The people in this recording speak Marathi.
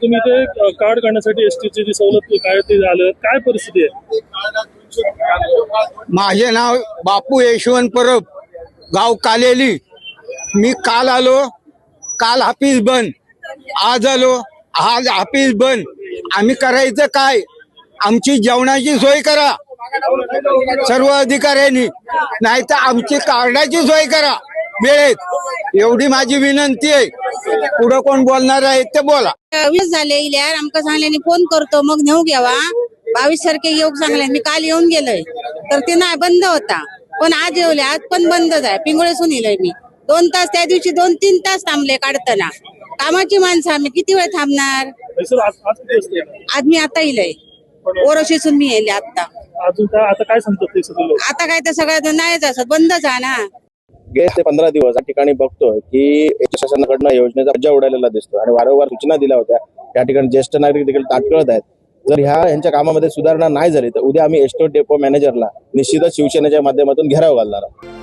तुम्ही ते कार्ड काढण्यासाठी एसटीची जी सवलत काय ते झालं, काय परिस्थिती आहे? माझे नाव बापू यशवंत परब, गाव कालेली. मी काल आलो, काल ऑफिस बंद. आज आलो, आज ऑफिस बंद. आम्ही करायचं काय? आमची जेवणाची सोय करा सर्व अधिकाऱ्यांनी, नाही तर आमची कार्डाची सोय करा वेळेत. एवढी माझी विनंती आहे. पुढे कोण बोलणार आहे ते बोला. 20 झाले इल्यार आमका सांगल्यानी फोन करतो मग नेऊ घ्यावा. 22 तारखे येऊ सांगले. मी काल येऊन गेलोय तर ते नाही बंद होता, पण आज येवले आज पण बंदच आहे. पिंगुळेसून इलय मी 2 तास, त्या दिवशी 2-3 तास थांबले काढताना. कामाची माणसं आम्ही किती वेळ थांबणार? आज मी आता इलय ओरोशीसून मी येले आता. अजून काय आता काय सांगतात ते सगळे लोक? आता काय तर सगळं नाहीच असत, बंदच आहे ना. गेल्या ते 15 दिवस या ठिकाणी बघतोय की एच शासनाकडनं योजनेचा मज्जा उडालेला दिसतो आणि वारंवार सूचना दिल्या होत्या. या ठिकाणी ज्येष्ठ नागरिक देखील ताटकळत आहेत. जर यांच्या कामामध्ये सुधारणा नाही झाली तर उद्या आम्ही एसटी डेपो मॅनेजरला निश्चितच शिवसेनेच्या माध्यमातून घेराव घालणार आहोत.